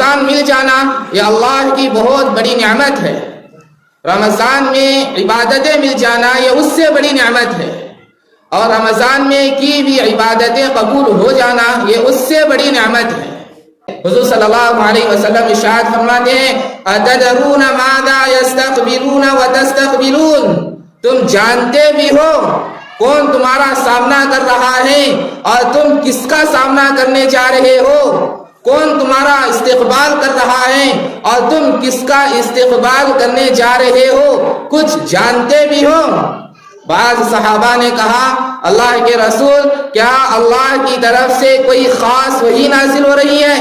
رمضان مل جانا یہ اللہ کی بہت بڑی نعمت ہے. رمضان میں عبادتیں مل جانا یہ اس سے بڑی نعمت ہے. اور رمضان میں کی بھی عبادتیں قبول ہو جانا یہ اس سے بڑی نعمت ہے. حضور صلی اللہ علیہ وسلم ارشاد فرماتے ہیں اتدرون ماذا یستقبلون وتستقبلون، تم جانتے بھی ہو کون تمہارا سامنا کر رہا ہے اور تم کس کا سامنا کرنے جا رہے ہو، کون تمہارا استقبال کر رہا ہے اور تم کس کا استقبال کرنے جا رہے ہو، کچھ جانتے بھی ہو. بعض صحابہ نے کہا اللہ کے رسول کیا اللہ کی طرف سے کوئی خاص وحی نازل ہو رہی ہے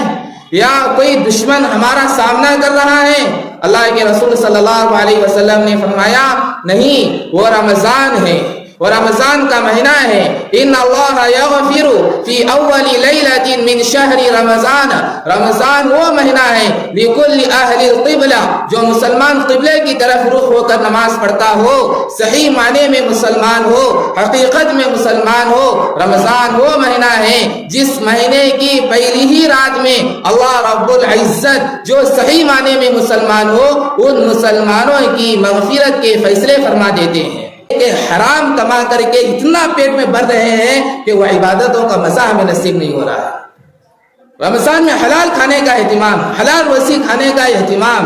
یا کوئی دشمن ہمارا سامنا کر رہا ہے؟ اللہ کے رسول صلی اللہ علیہ وسلم نے فرمایا نہیں، وہ رمضان ہے، وہ رمضان کا مہینہ ہے. ان اللہ یغفر فی اول لیلۃ من شہر رمضان، رمضان وہ مہینہ ہے لکل اہل القبلہ جو مسلمان قبلے کی طرف رخ ہو کر نماز پڑھتا ہو، صحیح معنی میں مسلمان ہو، حقیقت میں مسلمان ہو. رمضان وہ مہینہ ہے جس مہینے کی پہلی ہی رات میں اللہ رب العزت جو صحیح معنی میں مسلمان ہو ان مسلمانوں کی مغفرت کے فیصلے فرما دیتے ہیں کہ حرام کما کر کے اتنا پیٹ میں بھر رہے ہیں کہ وہ عبادتوں کا مزہ ہمیں نصیب نہیں ہو رہا ہے. رمضان میں حلال کھانے کا اہتمام، حلال روزی کھانے کا اہتمام.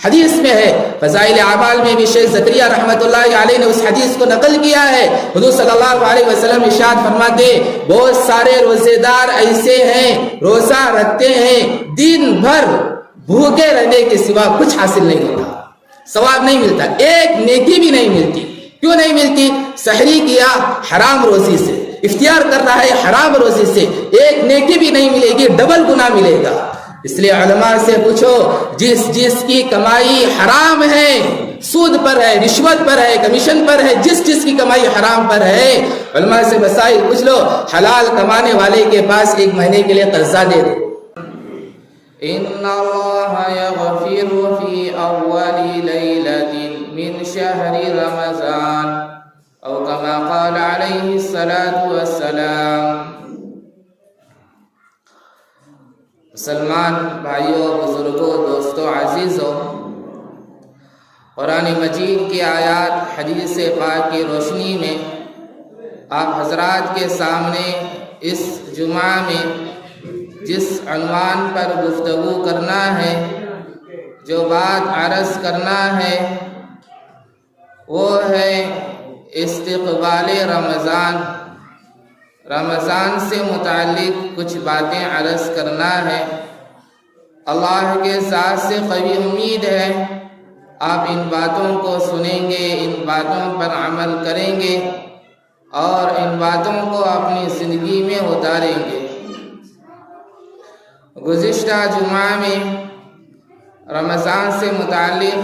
حدیث میں ہے، فضائل اعمال میں بھی شیخ زکریا رحمۃ اللہ علیہ نے اس حدیث کو نقل کیا ہے. حضور صلی اللہ علیہ وسلم ارشاد فرماتے بہت سارے روزے دار ایسے ہیں روزہ رکھتے ہیں دن بھر بھوکے رہنے کے سوا کچھ حاصل نہیں ہوتا، ثواب نہیں ملتا، ایک نیکی بھی نہیں ملتی. کیوں نہیں ملتی؟ سحری کیا حرام روزی سے، افطار کر رہا ہے حرام روزی سے، ایک نیکی بھی نہیں ملے گی، ڈبل گناہ ملے گا. اس لیے علماء سے پوچھو جس کی کمائی حرام ہے، سود پر ہے، رشوت پر ہے، کمیشن پر ہے، جس کی کمائی حرام پر ہے، علماء سے مسائل پوچھ لو. حلال کمانے والے کے پاس ایک مہینے کے لیے قرضہ دے دو. ان اللہ یغفر فی اول لیلۃ من شہر رمضان او کما قال علیہ الصلاۃ والسلام. مسلمان بھائیوں، بزرگوں، دوستوں، عزیزوں، قرآن مجید کی آیات حدیث پاک کی روشنی میں آپ حضرات کے سامنے اس جمعہ میں جس عنوان پر گفتگو کرنا ہے، جو بات عرض کرنا ہے وہ ہے استقبال رمضان. رمضان سے متعلق کچھ باتیں عرض کرنا ہے. اللہ کے ذات سے قوی امید ہے آپ ان باتوں کو سنیں گے، ان باتوں پر عمل کریں گے اور ان باتوں کو اپنی زندگی میں اتاریں گے. گزشتہ جمعہ میں رمضان سے متعلق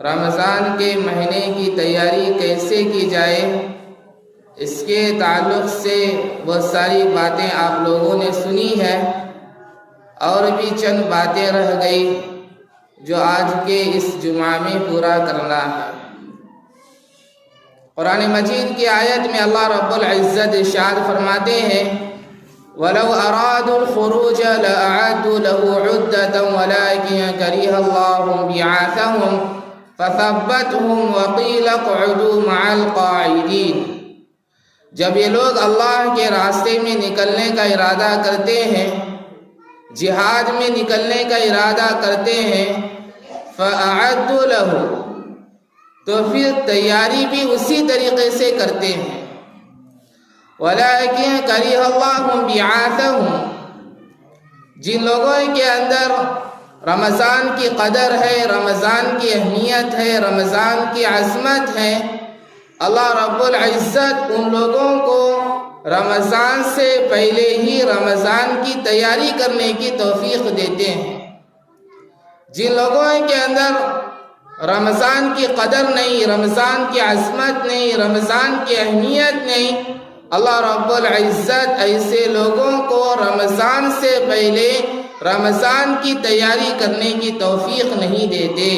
رمضان کے مہینے کی تیاری کیسے کی جائے اس کے تعلق سے بہت ساری باتیں آپ لوگوں نے سنی ہے اور بھی چند باتیں رہ گئی جو آج کے اس جمعہ میں پورا کرنا ہے. قرآن مجید کی آیت میں اللہ رب العزت ارشاد فرماتے ہیں وَلَوْ أَرَادُوا الْخُرُوجَ لَأَعَدُّوا لَهُ عُدَّةً وَلَكِنْ كَرِهَ اللَّهُ بِعَاثَهُمْ فَثَبَّتْهُمْ وَقِيلَ اقْعُدُوا مَعَ الْقَاعِدِينَ. جب یہ لوگ اللہ کے راستے میں نکلنے کا ارادہ کرتے ہیں، جہاد میں نکلنے کا ارادہ کرتے ہیں، فَأَعَدُّوا لَهُ تو پھر تیاری بھی اسی طریقے سے کرتے ہیں. وَلَكِنْ كَرِهَ اللَّهُ بِعَاثَهُمْ جن لوگوں کے اندر رمضان کی قدر ہے، رمضان کی اہمیت ہے، رمضان کی عظمت ہے، اللہ رب العزت ان لوگوں کو رمضان سے پہلے ہی رمضان کی تیاری کرنے کی توفیق دیتے ہیں. جن لوگوں کے اندر رمضان کی قدر نہیں، رمضان کی عظمت نہیں، رمضان کی اہمیت نہیں، اللہ رب العزت ایسے لوگوں کو رمضان سے پہلے رمضان کی تیاری کرنے کی توفیق نہیں دیتے.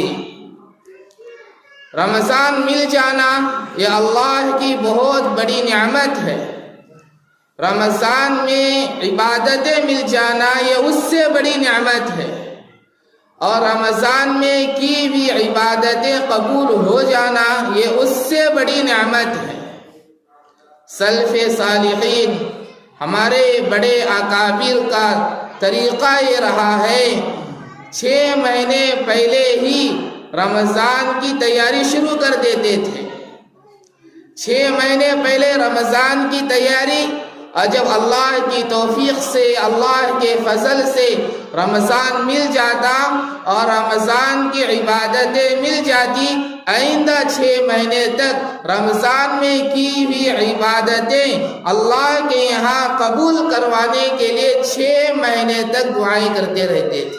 رمضان مل جانا یہ اللہ کی بہت بڑی نعمت ہے. رمضان میں عبادتیں مل جانا یہ اس سے بڑی نعمت ہے، اور رمضان میں کی ہوئی عبادتیں قبول ہو جانا یہ اس سے بڑی نعمت ہے۔ سلف صالحین ہمارے بڑے اکابر کا طریقہ یہ رہا ہے، 6 مہینے پہلے ہی رمضان کی تیاری شروع کر دیتے تھے۔ 6 مہینے پہلے رمضان کی تیاری، اور جب اللہ کی توفیق سے، اللہ کے فضل سے رمضان مل جاتا اور رمضان کی عبادتیں مل جاتی، آئندہ 6 مہینے تک رمضان میں کی ہوئی عبادتیں اللہ کے یہاں قبول کروانے کے لیے 6 مہینے تک دعائیں کرتے رہتے تھے۔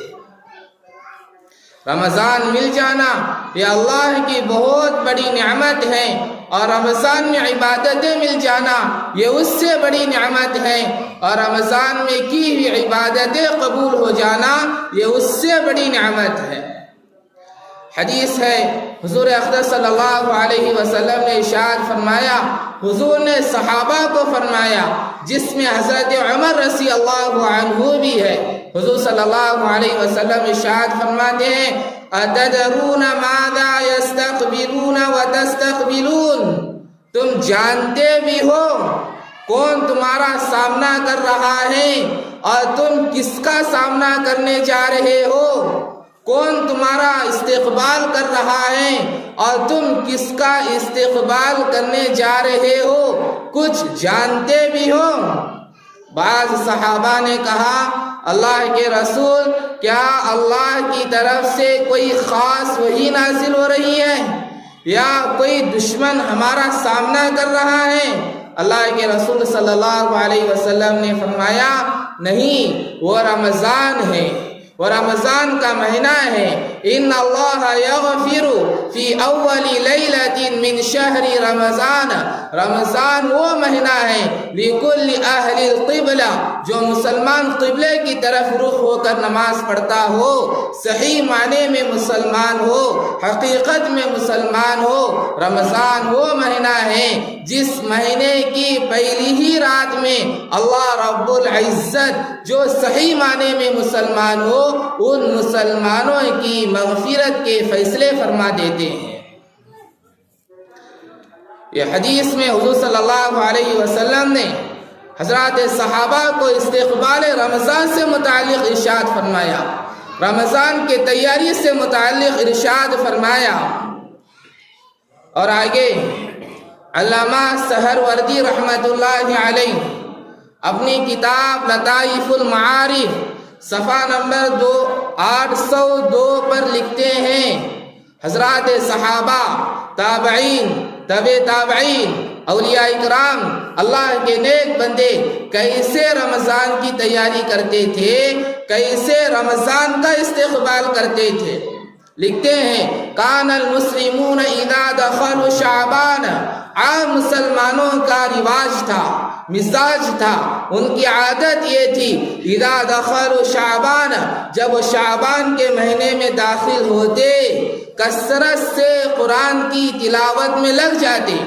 رمضان مل جانا یہ اللہ کی بہت بڑی نعمت ہے، اور رمضان میں عبادتیں مل جانا یہ اس سے بڑی نعمت ہے، اور رمضان میں کی ہوئی عبادتیں قبول ہو جانا یہ اس سے بڑی نعمت ہے۔ حدیث ہے، حضور اقدس صلی اللہ علیہ وسلم نے ارشاد فرمایا، حضور نے صحابہ کو فرمایا، جس میں حضرت عمر رضی اللہ عنہ بھی ہے، حضور صلی اللہ علیہ وسلم ارشاد فرماتے ہیں، أَتَدْرُونَ مَاذَا يَسْتَقْبِلُونَ وَتَسْتَقْبِلُونَ، تم جانتے بھی ہو کون تمہارا سامنا کر رہا ہے اور تم کس کا سامنا کرنے جا رہے ہو، کون تمہارا استقبال کر رہا ہے اور تم کس کا استقبال کرنے جا رہے ہو، کچھ جانتے بھی ہو۔ بعض صحابہ نے کہا، اللہ کے رسول، کیا اللہ کی طرف سے کوئی خاص وحی نازل ہو رہی ہے یا کوئی دشمن ہمارا سامنا کر رہا ہے؟ اللہ کے رسول صلی اللہ علیہ وسلم نے فرمایا، نہیں، وہ رمضان ہے، وہ رمضان کا مہینہ ہے۔ ان اللہ یغفر فی اول لیلۃ من شہر رمضان، رمضان وہ مہینہ ہے لکل اہل القبلہ، جو مسلمان قبلے کی طرف رخ ہو کر نماز پڑھتا ہو، صحیح معنی میں مسلمان ہو، حقیقت میں مسلمان ہو۔ رمضان وہ مہینہ ہے جس مہینے کی پہلی ہی رات میں اللہ رب العزت جو صحیح معنی میں مسلمان ہو، ان مسلمانوں کی مغفرت کے فیصلے فرما دیتے ہیں۔ یہ حدیث میں حضور صلی اللہ علیہ وسلم نے حضرات صحابہ کو استقبال رمضان سے متعلق ارشاد فرمایا، رمضان کے تیاری سے متعلق ارشاد فرمایا۔ اور آگے علامہ سہروردی رحمۃ اللہ علیہ اپنی کتاب لطائف المعارف صفحہ نمبر 802 پر لکھتے ہیں، حضرات صحابہ، تابعین، تبع تابعین، اولیاء اکرام، اللہ کے نیک بندے کیسے رمضان کی تیاری کرتے تھے، کیسے رمضان کا استقبال کرتے تھے۔ لکھتے ہیں، کان المسلمون اذا دخلوا شعبان، عام مسلمانوں کا رواج تھا، مزاج تھا، ان کی عادت یہ تھی، اذا دخلوا شعبان، جب وہ شعبان کے مہینے میں داخل ہوتے، کثرت سے قرآن کی تلاوت میں لگ جاتے،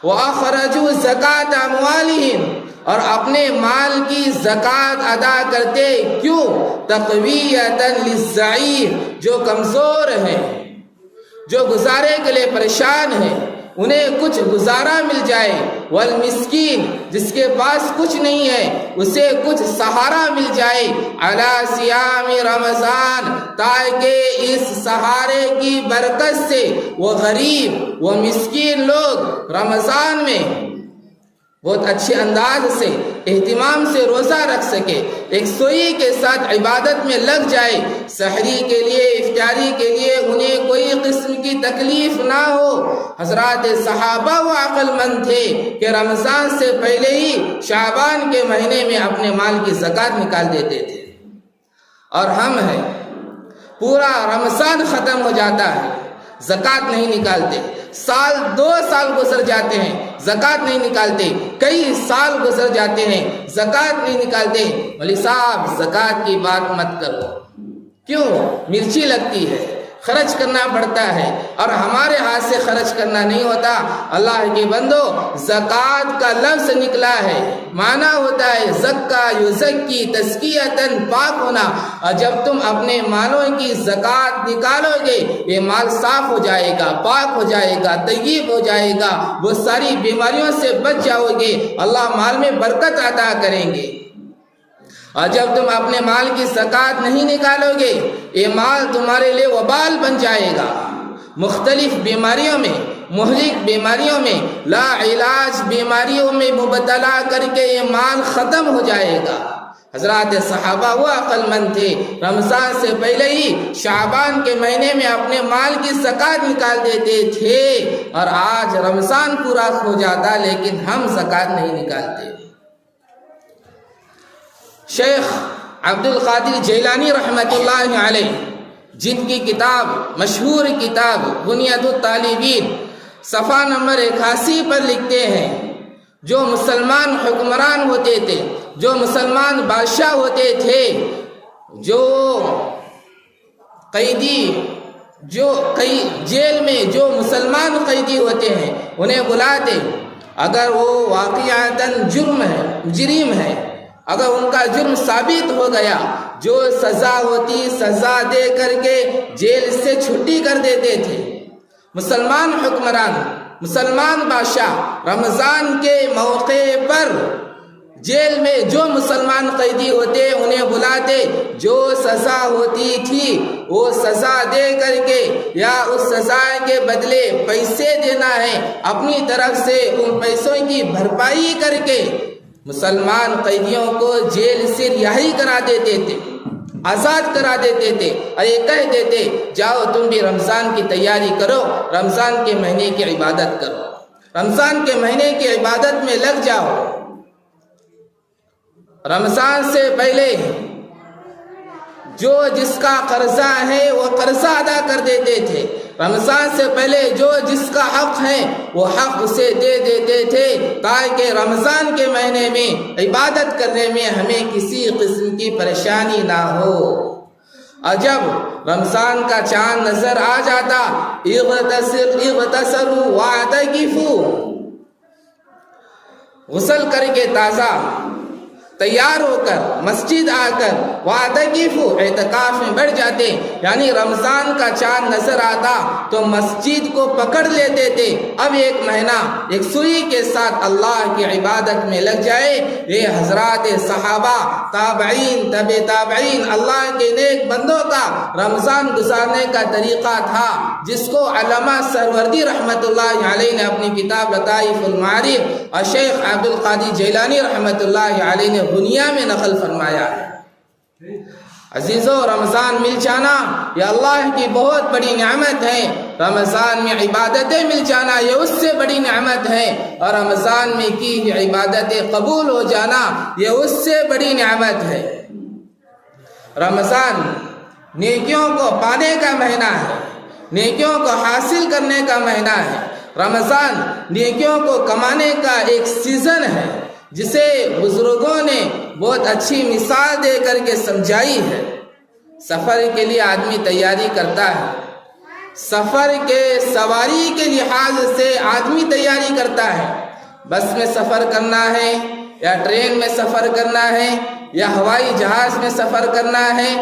وَأَخْرَجُوا زَكَاةَ أَمْوَالِهِمْ، اور اپنے مال کی زکوٰۃ ادا کرتے، کیوں؟ تقویۃً للضعیف، جو کمزور ہیں، جو گزارے کے لیے پریشان ہیں، انہیں کچھ گزارا مل جائے، والمسکین، جس کے پاس کچھ نہیں ہے اسے کچھ سہارا مل جائے، علی صیام رمضان، تاکہ اس سہارے کی برکت سے وہ غریب، وہ مسکین لوگ رمضان میں بہت اچھے انداز سے اہتمام سے روزہ رکھ سکے، ایک سوئی کے ساتھ عبادت میں لگ جائے، سحری کے لیے، افطاری کے لیے انہیں کوئی قسم کی تکلیف نہ ہو۔ حضرات صحابہ وہ عقل مند تھے کہ رمضان سے پہلے ہی شعبان کے مہینے میں اپنے مال کی زکوٰۃ نکال دیتے تھے، اور ہم ہیں پورا رمضان ختم ہو جاتا ہے، زکوٰۃ نہیں نکالتے، سال 2 سال گزر جاتے ہیں، زکوٰۃ نہیں نکالتے، کئی سال گزر جاتے ہیں، زکوٰۃ نہیں نکالتے۔ مولوی صاحب زکوٰۃ کی بات مت کرو، کیوں؟ مرچی لگتی ہے، خرچ کرنا پڑتا ہے اور ہمارے ہاتھ سے خرچ کرنا نہیں ہوتا۔ اللہ کے بندو، زکوٰۃ کا لفظ نکلا ہے، معنی ہوتا ہے زکا یزکی تزکیۃً، پاک ہونا، اور جب تم اپنے مالوں کی زکوٰۃ نکالو گے یہ مال صاف ہو جائے گا، پاک ہو جائے گا، طیب ہو جائے گا، وہ ساری بیماریوں سے بچ جاؤ گے، اللہ مال میں برکت عطا کریں گے۔ اور جب تم اپنے مال کی زکوٰۃ نہیں نکالو گے یہ مال تمہارے لیے وبال بن جائے گا، مختلف بیماریوں میں، مہلک بیماریوں میں، لا علاج بیماریوں میں مبتلا کر کے یہ مال ختم ہو جائے گا۔ حضرات صحابہ وہ عقل مند تھے، رمضان سے پہلے ہی شعبان کے مہینے میں اپنے مال کی زکوٰۃ نکال دیتے تھے، اور آج رمضان پورا ہو جاتا لیکن ہم زکوٰۃ نہیں نکالتے۔ شیخ عبد القادر جیلانی رحمۃ اللہ علیہ، جن کی کتاب مشہور کتاب بنیاد الطالبین صفحہ نمبر 81 پر لکھتے ہیں، جو مسلمان حکمران ہوتے تھے، جو مسلمان بادشاہ ہوتے تھے، جو قیدی، جیل میں جو مسلمان قیدی ہوتے ہیں انہیں بلاتے، اگر وہ واقعتاً جرم ہے، اگر ان کا جرم ثابت ہو گیا، جو سزا ہوتی سزا دے کر کے جیل سے چھٹی کر دیتے تھے۔ مسلمان حکمران، مسلمان بادشاہ رمضان کے موقع پر جیل میں جو مسلمان قیدی ہوتے انہیں بلاتے، جو سزا ہوتی تھی وہ سزا دے کر کے یا اس سزا کے بدلے پیسے دینا ہے، اپنی طرف سے ان پیسوں کی بھرپائی کر کے مسلمان قیدیوں کو جیل سے رہائی کرا دیتے تھے، آزاد کرا دیتے تھے، اور یہ کہہ دیتے جاؤ تم بھی رمضان کی تیاری کرو، رمضان کے مہینے کی عبادت کرو، رمضان کے مہینے کی عبادت میں لگ جاؤ۔ رمضان سے پہلے جو جس کا قرضہ ہے وہ قرضہ ادا کر دیتے تھے، رمضان سے پہلے جو جس کا حق ہے وہ حق اسے دے دیتے تھے، تاکہ رمضان کے مہینے میں عبادت کرنے میں ہمیں کسی قسم کی پریشانی نہ ہو۔ اور جب رمضان کا چاند نظر آ جاتا، اغتسلوا واعتکفوا، غسل کر کے تازہ تیار ہو کر مسجد آ کر واعتکفوا، اعتکاف میں بیٹھ جاتے، یعنی رمضان کا چاند نظر آتا تو مسجد کو پکڑ لیتے تھے، اب ایک مہینہ ایک سوئی کے ساتھ اللہ کی عبادت میں لگ جائے۔ یہ حضرات صحابہ، تابعین، تبع تابعین، اللہ کے نیک بندوں کا رمضان گزارنے کا طریقہ تھا، جس کو علامہ سہروردی رحمۃ اللہ علیہ نے اپنی کتاب لطائف المعارف اور شیخ عبد القادر جیلانی رحمۃ اللہ علیہ نے دنیا میں نقل فرمایا ہے۔ عزیزو، رمضان مل جانا یہ اللہ کی بہت بڑی نعمت ہے، رمضان میں عبادتیں مل جانا یہ اس سے بڑی نعمت ہے، اور رمضان میں کی ہوئی عبادتیں قبول ہو جانا یہ اس سے بڑی نعمت ہے۔ رمضان نیکیوں کو پانے کا مہینہ ہے، نیکیوں کو حاصل کرنے کا مہینہ ہے، رمضان نیکیوں کو کمانے کا ایک سیزن ہے، جسے بزرگوں نے بہت اچھی مثال دے کر کے سمجھائی ہے۔ سفر کے لیے آدمی تیاری کرتا ہے، سفر کے سواری کے لحاظ سے آدمی تیاری کرتا ہے، بس میں سفر کرنا ہے یا ٹرین میں سفر کرنا ہے یا ہوائی جہاز میں سفر کرنا ہے۔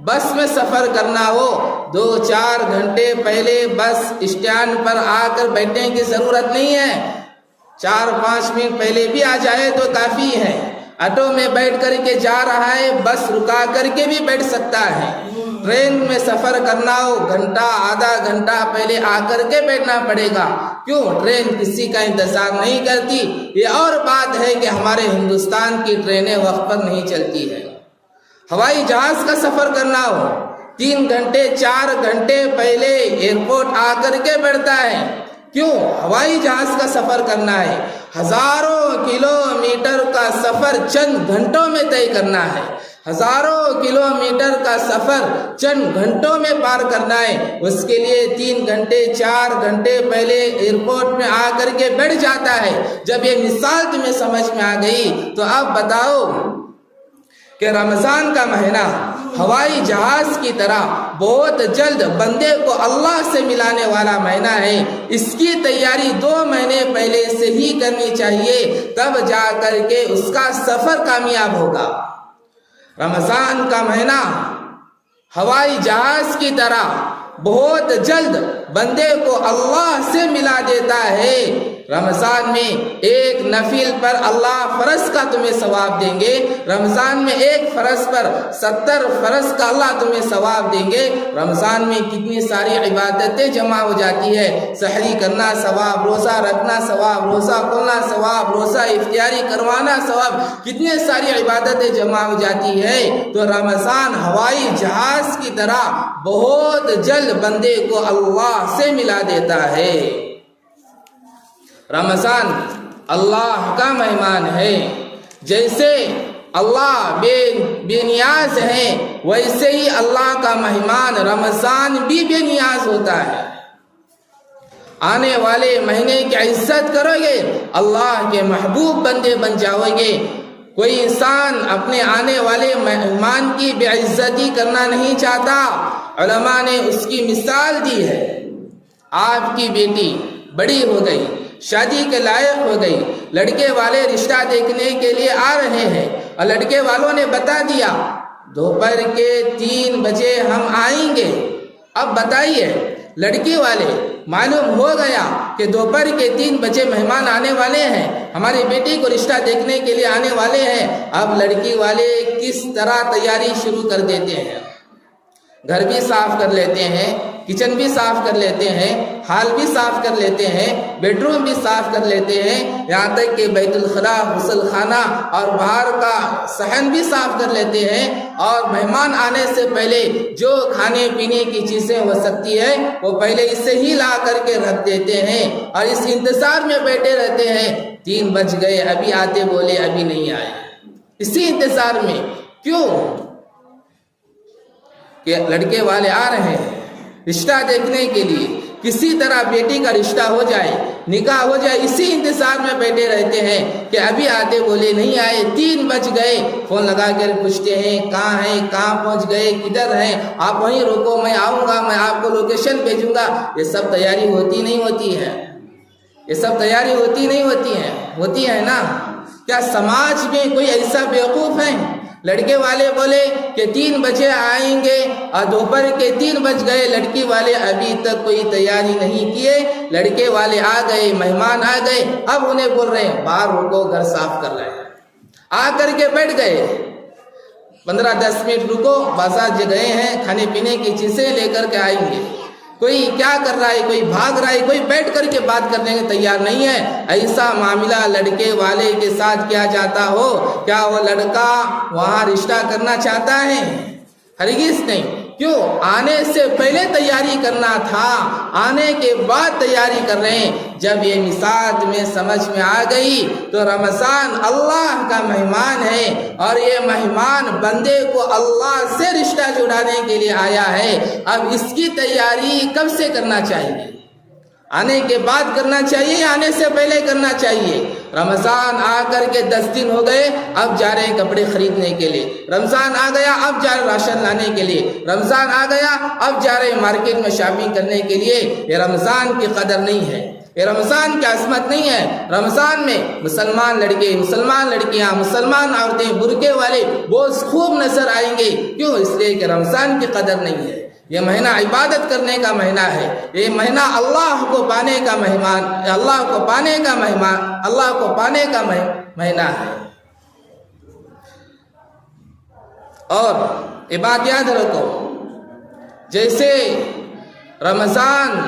بس میں سفر کرنا ہو 2-4 گھنٹے پہلے بس اسٹینڈ پر آ کر بیٹھنے کی ضرورت نہیں ہے، 4-5 منٹ پہلے بھی آ جائے تو کافی ہے۔ آٹو میں بیٹھ کر کے جا رہا ہے، بس رکا کر کے بھی بیٹھ سکتا ہے۔ ٹرین میں سفر کرنا ہو گھنٹہ آدھا گھنٹہ پہلے آ کر کے بیٹھنا پڑے گا، کیوں؟ ٹرین کسی کا انتظار نہیں کرتی۔ یہ اور بات ہے کہ ہمارے ہندوستان کی ٹرینیں وقت پر نہیں چلتی ہے۔ ہوائی جہاز کا سفر کرنا ہو 3 گھنٹے 4 گھنٹے پہلے ایئرپورٹ آ کر کے بیٹھتا ہے، کیوں؟ ہوائی جہاز کا سفر کرنا ہے، ہزاروں کلومیٹر کا سفر چند گھنٹوں میں طے کرنا ہے، ہزاروں کلومیٹر کا سفر چند گھنٹوں میں پار کرنا ہے، اس کے لیے 3 گھنٹے 4 گھنٹے پہلے ایئرپورٹ میں آ کر کے بیٹھ جاتا ہے۔ جب یہ مثال تمہیں سمجھ میں آ گئی تو اب بتاؤ کہ رمضان کا مہینہ ہوائی جہاز کی طرح بہت جلد بندے کو اللہ سے ملانے والا مہینہ ہے. اس کی تیاری 2 مہینے پہلے سے ہی کرنی چاہیے، تب جا کر کے اس کا سفر کامیاب ہوگا. رمضان کا مہینہ ہوائی جہاز کی طرح بہت جلد بندے کو اللہ سے ملا دیتا ہے. رمضان میں ایک نفل پر اللہ فرض کا تمہیں ثواب دیں گے. رمضان میں ایک فرض پر 70 فرض کا اللہ تمہیں ثواب دیں گے. رمضان میں کتنی ساری عبادتیں جمع ہو جاتی ہے. سحری کرنا ثواب، روزہ رکھنا ثواب، روزہ کھولنا ثواب، روزہ افطاری کروانا ثواب، کتنی ساری عبادتیں جمع ہو جاتی ہے. تو رمضان ہوائی جہاز کی طرح بہت جلد بندے کو اللہ سے ملا دیتا ہے. رمضان اللہ کا مہمان ہے. جیسے اللہ بے نیاز ہے، ویسے ہی اللہ کا مہمان رمضان بھی بے نیاز ہوتا ہے. آنے والے مہینے کی عزت کرو گے، اللہ کے محبوب بندے بن جاؤ گے. کوئی انسان اپنے آنے والے مہمان کی بے عزتی کرنا نہیں چاہتا. علماء نے اس کی مثال دی ہے. آپ کی بیٹی بڑی ہو گئی، شادی کے لائق ہو گئی، لڑکے والے رشتہ دیکھنے کے لیے آ رہے ہیں، اور لڑکے والوں نے بتا دیا دوپہر کے 3 بجے ہم آئیں گے. اب بتائیے، لڑکی والے معلوم ہو گیا کہ دوپہر کے 3 بجے مہمان آنے والے ہیں، ہماری بیٹی کو رشتہ دیکھنے کے لیے آنے والے ہیں. اب لڑکی والے کس طرح تیاری شروع کر دیتے ہیں. گھر بھی صاف کر لیتے ہیں، کچن بھی صاف کر لیتے ہیں، ہال بھی صاف کر لیتے ہیں، بیڈ روم بھی صاف کر لیتے ہیں، یہاں تک کہ بیت الخلا، غسل خانہ اور باہر کا صحن بھی صاف کر لیتے ہیں. اور مہمان آنے سے پہلے جو کھانے پینے کی چیزیں ہو سکتی ہے وہ پہلے اسے ہی لا کر کے رکھ دیتے ہیں، اور اس انتظار میں بیٹھے رہتے ہیں. 3 بج گئے، ابھی آتے بولے ابھی نہیں آئے. اسی انتظار میں کیوں کہ لڑکے والے آ رہے ہیں رشتہ دیکھنے کے لیے، کسی طرح بیٹی کا رشتہ ہو جائے، نکاح ہو جائے. اسی انتظار میں بیٹھے رہتے ہیں کہ ابھی آتے بولے نہیں آئے. 3 بج گئے، فون لگا کر پوچھتے ہیں کہاں ہیں، کہاں پہنچ گئے، کدھر ہیں، آپ وہیں رکو، میں آؤں گا، میں آپ کو لوکیشن بھیجوں گا. یہ سب تیاری ہوتی نہیں ہوتی ہے؟ یہ سب تیاری ہوتی نہیں ہوتی ہے؟ ہوتی ہے نا. کیا سماج میں کوئی ایسا بیوقوف ہے؟ لڑکے والے بولے کہ 3 بجے آئیں گے، اور دوپہر کے 3 بج گئے، لڑکی والے ابھی تک کوئی تیاری نہیں کیے. لڑکے والے آ گئے، مہمان آ گئے، اب انہیں بول رہے ہیں باہر رکو، گھر صاف کر رہے ہیں. آ کر کے بیٹھ گئے. 15-10 منٹ رکو، بازار گئے ہیں، کھانے پینے کی چیزیں لے کر کے آئیں گے. کوئی کیا کر رہا ہے، کوئی بھاگ رہا ہے، کوئی بیٹھ کر کے بات کرنے کے تیار نہیں ہے. ایسا معاملہ لڑکے والے کے ساتھ کیا جاتا ہو؟ کیا وہ لڑکا وہاں رشتہ کرنا چاہتا ہے؟ ہرگز نہیں. کیوں؟ آنے سے پہلے تیاری کرنا تھا، آنے کے بعد تیاری کر رہے ہیں. جب یہ مثال تمہیں سمجھ میں آ گئی تو رمضان اللہ کا مہمان ہے، اور یہ مہمان بندے کو اللہ سے رشتہ جڑانے کے لیے آیا ہے. اب اس کی تیاری کب سے کرنا چاہیے؟ آنے کے بعد کرنا چاہیے یا آنے سے پہلے کرنا چاہیے؟ رمضان آ کر کے 10 دن ہو گئے، اب جا رہے ہیں کپڑے خریدنے کے لیے. رمضان آ گیا، اب جا رہے راشن لانے کے لیے. رمضان آ گیا، اب جا رہے ہیں مارکیٹ میں شاپنگ کرنے کے لیے. یہ رمضان کی قدر نہیں ہے، یہ رمضان کی عظمت نہیں ہے. رمضان میں مسلمان لڑکے، مسلمان لڑکیاں، مسلمان عورتیں، برقعے والے بہت خوب نظر آئیں گے. کیوں؟ اس لیے کہ رمضان کی قدر نہیں ہے. یہ مہینہ عبادت کرنے کا مہینہ ہے. یہ مہینہ اللہ کو پانے کا مہمان، اللہ کو پانے کا مہمان، اللہ کو پانے کا مہینہ ہے. اور یہ بات یاد رکھو، جیسے رمضان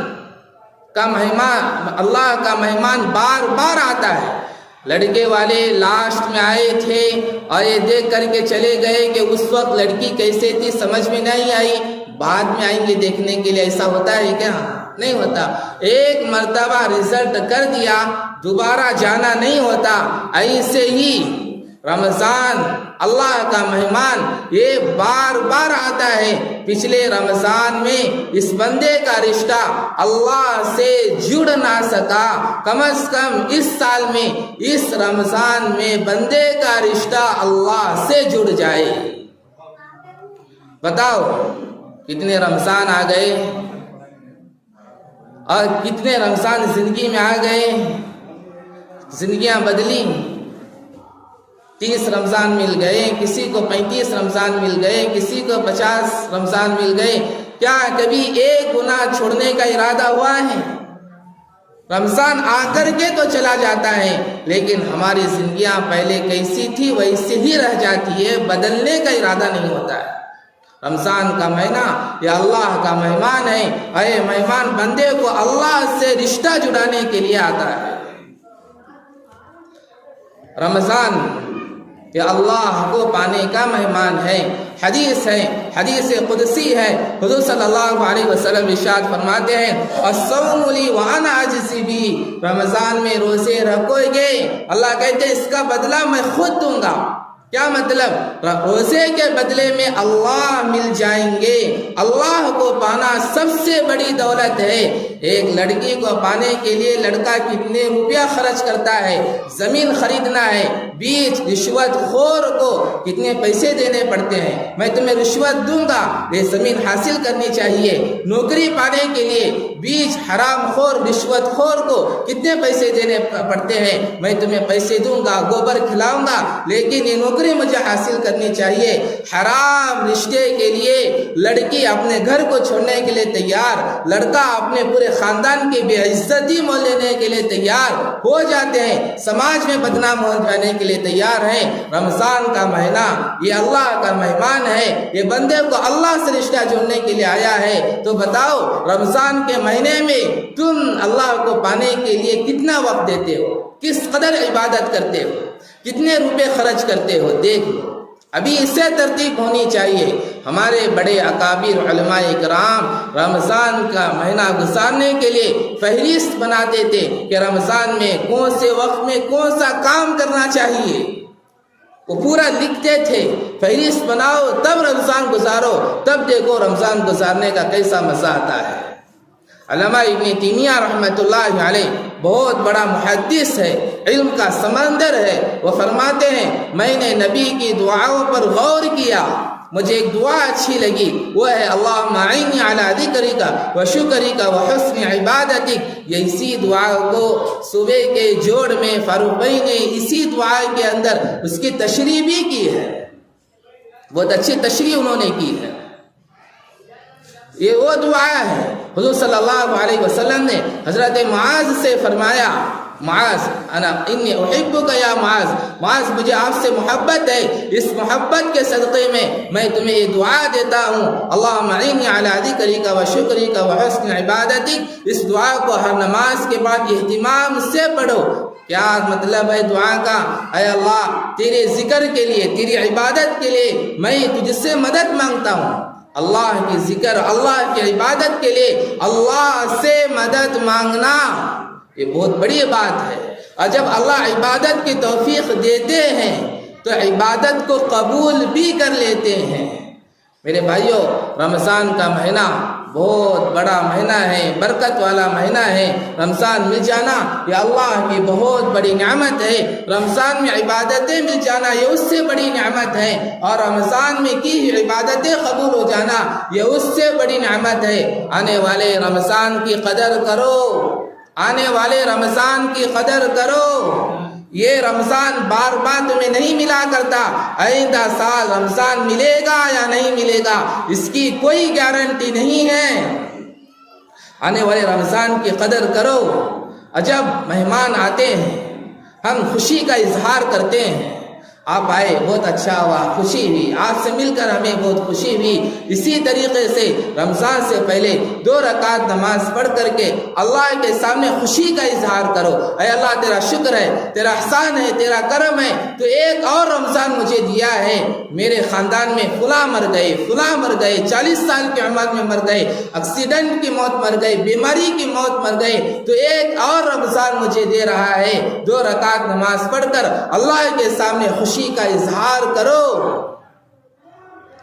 کا مہمان، اللہ کا مہمان بار بار آتا ہے. لڑکے والے لاسٹ میں آئے تھے اور یہ دیکھ کر کے چلے گئے کہ اس وقت لڑکی کیسے تھی سمجھ میں نہیں آئی، بعد میں آئیں گے دیکھنے کے لیے. ایسا ہوتا ہے کیا؟ نہیں ہوتا. ایک مرتبہ رزلٹ کر دیا، دوبارہ جانا نہیں ہوتا. ایسے ہی رمضان اللہ کا مہمان یہ بار بار آتا ہے. پچھلے رمضان میں اس بندے کا رشتہ اللہ سے جڑ نہ سکا، کم از کم اس سال میں اس رمضان میں بندے کا رشتہ اللہ سے جڑ جائے. بتاؤ کتنے رمضان آ گئے اور کتنے رمضان زندگی میں آ گئے، زندگیاں بدلی. 30 رمضان مل گئے، کسی کو 35 رمضان مل گئے، کسی کو 50 رمضان مل گئے. کیا کبھی ایک گناہ چھوڑنے کا ارادہ ہوا ہے؟ رمضان آ کر کے تو چلا جاتا ہے، لیکن ہماری زندگیاں پہلے کیسی تھی ویسی ہی رہ جاتی ہے، بدلنے کا ارادہ نہیں ہوتا ہے. رمضان کا مہینہ یہ اللہ کا مہمان ہے. اے مہمان بندے کو اللہ سے رشتہ جڑانے کے لیے آتا ہے. رمضان یہ اللہ کو پانے کا مہمان ہے. حدیث ہے، حدیث قدسی ہے. حضور صلی اللہ علیہ وسلم ارشاد فرماتے ہیں الصوم لی وانا اجزی بہ. رمضان میں روزے رکھو گے، اللہ کہتے ہیں اس کا بدلہ میں خود دوں گا. کیا مطلب؟ روزے کے بدلے میں اللہ مل جائیں گے. اللہ کو پانا سب سے بڑی دولت ہے. ایک لڑکی کو پانے کے لیے لڑکا کتنے روپیہ خرچ کرتا ہے. زمین خریدنا ہے، بیچ رشوت خور کو کتنے پیسے دینے پڑتے ہیں. میں تمہیں رشوت دوں گا، یہ زمین حاصل کرنی چاہیے. نوکری پانے کے لیے بیچ حرام خور رشوت خور کو کتنے پیسے دینے پڑتے ہیں. میں تمہیں پیسے دوں گا، گوبر کھلاؤں گا، لیکن یہ نوکری مجھے حاصل کرنی چاہیے. حرام رشتے کے لیے لڑکی اپنے گھر کو چھوڑنے کے لیے تیار، لڑکا اپنے پورے خاندان کی بے عزتی مول لینے کے لیے تیار ہو جاتے ہیں، سماج میں بدنام ہو جانے کے لیے تیار ہیں. رمضان کا مہینہ یہ اللہ کا مہمان ہے، یہ بندے کو اللہ سے رشتہ جوڑنے کے لیے آیا ہے. تو بتاؤ رمضان کے مہینے میں تم اللہ کو پانے کے لیے کتنا وقت دیتے ہو، کس قدر عبادت کرتے ہو، کتنے روپے خرچ کرتے ہو؟ دیکھ لو. ابھی اس سے ترتیب ہونی چاہیے. ہمارے بڑے اکابر علماء کرام رمضان کا مہینہ گزارنے کے لیے فہرست بناتے تھے کہ رمضان میں کون سے وقت میں کون سا کام کرنا چاہیے. وہ پورا لکھتے تھے، فہرست بناؤ تب رمضان گزارو، تب دیکھو رمضان گزارنے کا کیسا مزہ آتا ہے. علامہ ابن تیمیہ رحمۃ اللہ علیہ بہت بڑا محدث ہے، علم کا سمندر ہے. وہ فرماتے ہیں میں نے نبی کی دعاؤں پر غور کیا، مجھے ایک دعا اچھی لگی، وہ ہے اللہم اعنی علی ذکرک و شکرک و حسن عبادتک. یہ اسی دعا کو صبح کے جوڑ میں فاروق بھائی نے اسی دعا کے اندر اس کی تشریح بھی کی ہے، بہت اچھی تشریح انہوں نے کی ہے. یہ وہ دعا ہے. حضور صلی اللہ علیہ وسلم نے حضرت معاذ سے فرمایا معاذ انا انی احبک یا معاذ، معاذ مجھے آپ سے محبت ہے، اس محبت کے صدقے میں تمہیں یہ دعا دیتا ہوں اللہم اعنی علی ذکرک و شکرک و حسن عبادتک. اس دعا کو ہر نماز کے بعد اہتمام سے پڑھو. کیا مطلب ہے دعا کا؟ اے اللہ تیرے ذکر کے لیے، تیری عبادت کے لیے میں تجھ سے مدد مانگتا ہوں. اللہ کی ذکر، اللہ کی عبادت کے لیے اللہ سے مدد مانگنا یہ بہت بڑی بات ہے. اور جب اللہ عبادت کی توفیق دیتے ہیں تو عبادت کو قبول بھی کر لیتے ہیں. میرے بھائیوں رمضان کا مہینہ بہت بڑا مہینہ ہے، برکت والا مہینہ ہے. رمضان مل جانا یہ اللہ کی بہت بڑی نعمت ہے. رمضان میں عبادتیں مل جانا یہ اس سے بڑی نعمت ہے، اور رمضان میں کی عبادتیں قبول ہو جانا یہ اس سے بڑی نعمت ہے. آنے والے رمضان کی قدر کرو، آنے والے رمضان کی قدر کرو. یہ رمضان بار بار تمہیں نہیں ملا کرتا، آئندہ سال رمضان ملے گا یا نہیں ملے گا اس کی کوئی گارنٹی نہیں ہے. آنے والے رمضان کی قدر کرو. جب مہمان آتے ہیں ہم خوشی کا اظہار کرتے ہیں، آپ آئے بہت اچھا ہوا، خوشی ہوئی، آپ سے مل کر ہمیں بہت خوشی ہوئی. اسی طریقے سے رمضان سے پہلے 2 رکعت نماز پڑھ کر کے اللہ کے سامنے خوشی کا اظہار کرو. اے اللہ تیرا شکر ہے، تیرا احسان ہے، تیرا کرم ہے، تو ایک اور رمضان مجھے دیا ہے. میرے خاندان میں فلاں مر گئے، فلاں مر گئے، 40 سال کی عمر میں مر گئے، ایکسیڈنٹ کی موت مر گئے، بیماری کی موت مر گئے، تو ایک اور رمضان مجھے دے رہا ہے. 2 رکعت نماز پڑھ کر اللہ کے سامنے خوشی خوشی کا اظہار کرو،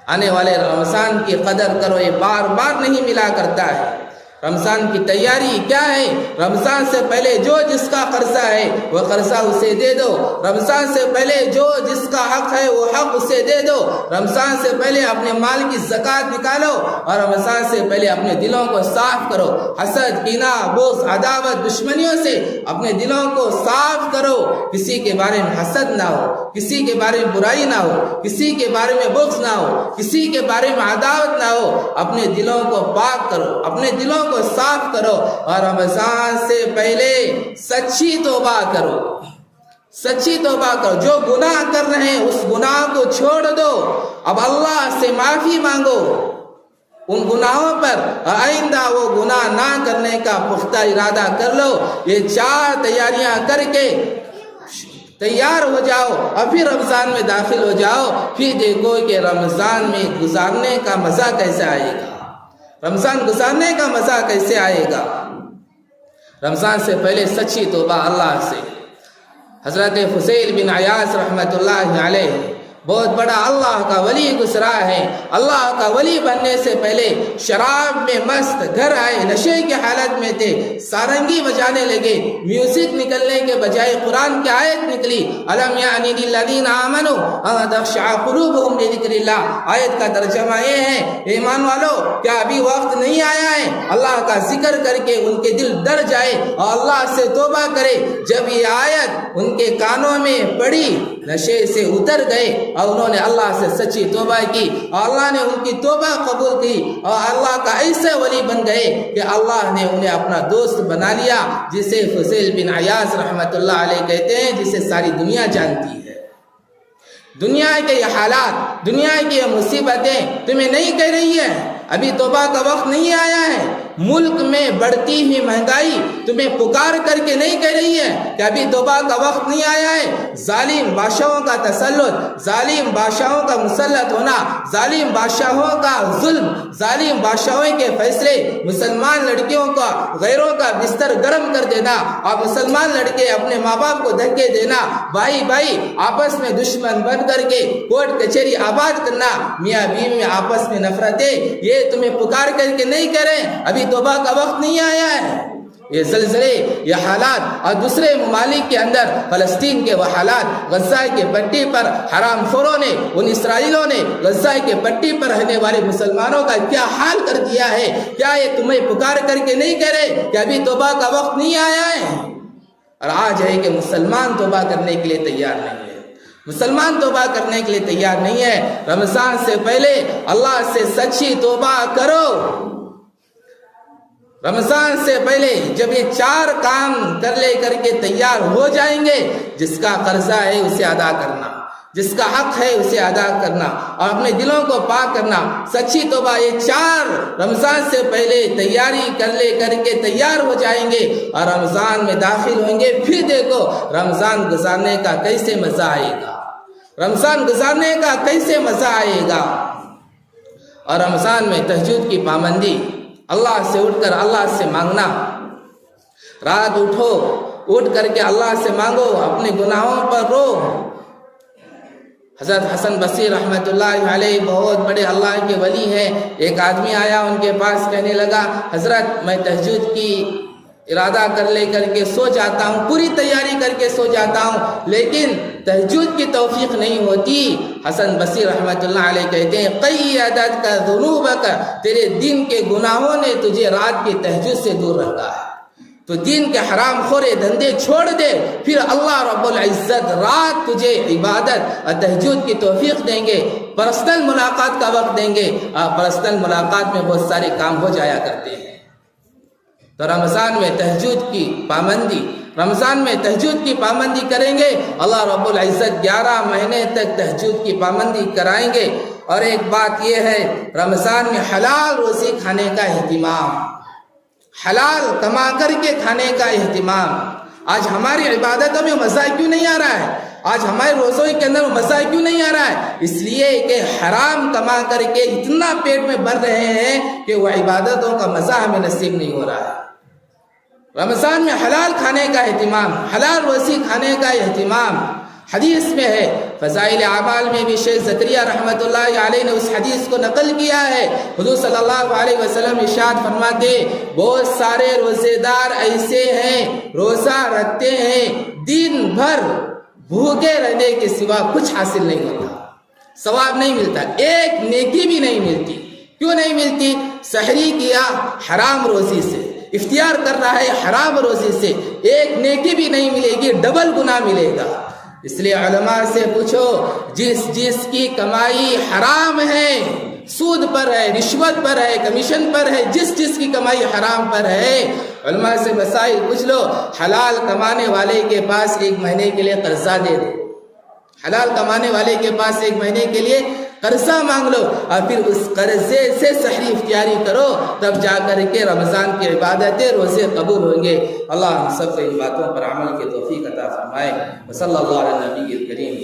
آنے والے رمضان کی قدر کرو، یہ بار بار نہیں ملا کرتا ہے۔ رمضان کی تیاری کیا ہے؟ رمضان سے پہلے جو جس کا قرضہ ہے وہ قرضہ اسے دے دو، رمضان سے پہلے جو جس کا حق ہے وہ حق اسے دے دو، رمضان سے پہلے اپنے مال کی زکوٰۃ نکالو، اور رمضان سے پہلے اپنے دلوں کو صاف کرو، حسد، کینہ، بغض، عداوت، دشمنیوں سے اپنے دلوں کو صاف کرو، کسی کے بارے میں حسد نہ ہو، کسی کے بارے میں برائی نہ ہو، کسی کے بارے میں بغض نہ ہو، کسی کے بارے میں عداوت نہ ہو، اپنے دلوں کو پاک کرو، اپنے دلوں کو صاف کرو، اور رمضان سے پہلے سچی توبہ کرو، سچی توبہ کرو، جو گناہ کر رہے ہیں اس گناہ کو چھوڑ دو، اب اللہ سے معافی مانگو ان گناہوں پر، آئندہ وہ گناہ نہ کرنے کا پختہ ارادہ کر لو۔ یہ 4 تیاریاں کر کے تیار ہو جاؤ اور پھر رمضان میں داخل ہو جاؤ، پھر دیکھو کہ رمضان میں گزارنے کا مزہ کیسے آئے گا، رمضان گزارنے کا مزہ کیسے آئے گا۔ رمضان سے پہلے سچی توبہ اللہ سے۔ حضرت فضیل بن عیاض رحمۃ اللہ علیہ بہت بڑا اللہ کا ولی گزرا ہے، اللہ کا ولی بننے سے پہلے شراب میں مست، گھر آئے نشے کی حالت میں تھے، سارنگی بجانے لگے، میوزک نکلنے کے بجائے قرآن کی آیت نکلی، الم یعنی للذین آمنوا ان تخشع قلوبهم لذکر اللہ۔ آیت کا ترجمہ یہ ہے، ایمان والو کیا ابھی وقت نہیں آیا ہے اللہ کا ذکر کر کے ان کے دل ڈر جائے اور اللہ سے توبہ کرے۔ جب یہ آیت ان کے کانوں میں پڑی، نشے سے اتر گئے اور انہوں نے اللہ سے سچی توبہ کی، اور اللہ نے ان کی توبہ قبول کی، اور اللہ کا ایسے ولی بن گئے کہ اللہ نے انہیں اپنا دوست بنا لیا، جسے فضیل بن عیاض رحمۃ اللہ علیہ کہتے ہیں، جسے ساری دنیا جانتی ہے۔ دنیا کے یہ حالات، دنیا کی یہ مصیبتیں تمہیں نہیں کہہ رہی ہے ابھی توبہ کا وقت نہیں آیا ہے، ملک میں بڑھتی ہوئی مہنگائی تمہیں پکار کر کے نہیں کہہ رہی ہے کہ ابھی توبہ کا وقت نہیں آیا ہے، ظالم بادشاہوں کا تسلط، ظالم بادشاہوں کا مسلط ہونا، ظالم بادشاہوں کا ظلم، ظالم بادشاہوں کے فیصلے، مسلمان لڑکیوں کا غیروں کا بستر گرم کر دینا، اور مسلمان لڑکے اپنے ماں باپ کو دھکے دینا، بھائی بھائی آپس میں دشمن بن کر کے کورٹ کچہری آباد کرنا، میاں بیوی میں آپس میں نفرتیں، یہ تمہیں پکار کر کے نہیں کریں ابھی توبہ کا وقت نہیں آیا ہے۔ یہ زلزلے، یہ حالات، اور دوسرے ممالک کے اندر فلسطین کے وہ حالات، غزہ کے پٹی پر حرام خوروں نے، ان اسرائیلوں نے غزہ کے پٹی پر رہنے والے مسلمانوں کا کیا حال کر دیا ہے، کیا یہ تمہیں پکار کر کے نہیں کہہ رہے کہ ابھی توبہ کا وقت نہیں آیا ہے؟ اور آج ہے کہ مسلمان توبہ کرنے کے لیے تیار نہیں ہے، مسلمان توبہ کرنے کے لیے تیار نہیں ہے۔ رمضان سے پہلے اللہ سے سچی توبہ کرو۔ رمضان سے پہلے جب یہ 4 کام کر کے تیار ہو جائیں گے، جس کا قرضہ ہے اسے ادا کرنا، جس کا حق ہے اسے ادا کرنا، اور اپنے دلوں کو پاک کرنا، سچی توبہ، یہ 4 رمضان سے پہلے تیاری کر کے تیار ہو جائیں گے اور رمضان میں داخل ہوں گے، پھر دیکھو رمضان گزارنے کا کیسے مزہ آئے گا، رمضان گزارنے کا کیسے مزہ آئے گا۔ اور رمضان میں تہجد کی پابندی، اللہ سے اٹھ کر اللہ سے مانگنا، رات اٹھو، اٹھ کر کے اللہ سے مانگو، اپنے گناہوں پر رو۔ حضرت حسن بصری رحمۃ اللہ علیہ بہت بڑے اللہ کے ولی ہیں، ایک آدمی آیا ان کے پاس، کہنے لگا حضرت میں تہجد کی ارادہ لے کر کے سو جاتا ہوں، پوری تیاری کر کے سو جاتا ہوں، لیکن تہجد کی توفیق نہیں ہوتی۔ حسن بصری رحمۃ اللہ علیہ کہتے ہیں قیدتک ذنوبک، تیرے دن کے گناہوں نے تجھے رات کی تہجد سے دور رکھا ہے، تو دین کے حرام خورے دھندے چھوڑ دے، پھر اللہ رب العزت رات تجھے عبادت اور تہجد کی توفیق دیں گے، پرسنل ملاقات کا وقت دیں گے، اور پرسنل ملاقات میں بہت سارے کام ہو جایا کرتے ہیں۔ تو رمضان میں تہجد کی پابندی، رمضان میں تہجد کی پابندی کریں گے، اللہ رب العزت 11 مہینے تک تہجد کی پابندی کرائیں گے۔ اور ایک بات یہ ہے، رمضان میں حلال روزی کھانے کا اہتمام، حلال کما کر کے کھانے کا اہتمام۔ آج ہماری عبادتوں میں مزہ کیوں نہیں آ رہا ہے؟ آج ہمارے روزوں کے اندر مزہ کیوں نہیں آ رہا ہے؟ اس لیے کہ حرام کما کر کے اتنا پیٹ میں بھر رہے ہیں کہ وہ عبادتوں کا مزہ ہمیں نصیب نہیں ہو رہا ہے۔ رمضان میں حلال کھانے کا اہتمام، حلال روزی کھانے کا اہتمام، حدیث میں ہے، فضائل اعمال میں بھی شیخ زکریا رحمۃ اللہ علیہ نے اس حدیث کو نقل کیا ہے۔ حضور صلی اللہ علیہ وسلم ارشاد فرماتے، بہت سارے روزے دار ایسے ہیں روزہ رکھتے ہیں، دن بھر بھوکے رہنے کے سوا کچھ حاصل نہیں ہوتا، ثواب نہیں ملتا، ایک نیکی بھی نہیں ملتی۔ کیوں نہیں ملتی؟ سحری کیا حرام روزی سے، افطار کر رہا ہے حرام روزی سے، ایک نیکی بھی نہیں ملے گی، ڈبل گناہ ملے گا۔ اس لیے علماء سے پوچھو، جس کی کمائی حرام ہے، سود پر ہے، رشوت پر ہے، کمیشن پر ہے، جس کی کمائی حرام پر ہے، علماء سے مسائل پوچھ لو۔ حلال کمانے والے کے پاس 1 مہینے کے لیے قرضہ دے دو، حلال کمانے والے کے پاس 1 مہینے کے لیے قرضہ مانگ لو، اور پھر اس قرضے سے سحری افطاری کرو، تب جا کر کے رمضان کی عبادتیں روزے قبول ہوں گے۔ اللہ ہم سب کو ان باتوں پر عمل کی توفیق عطا فرمائے۔ وصلی اللہ علی نبی الکریم۔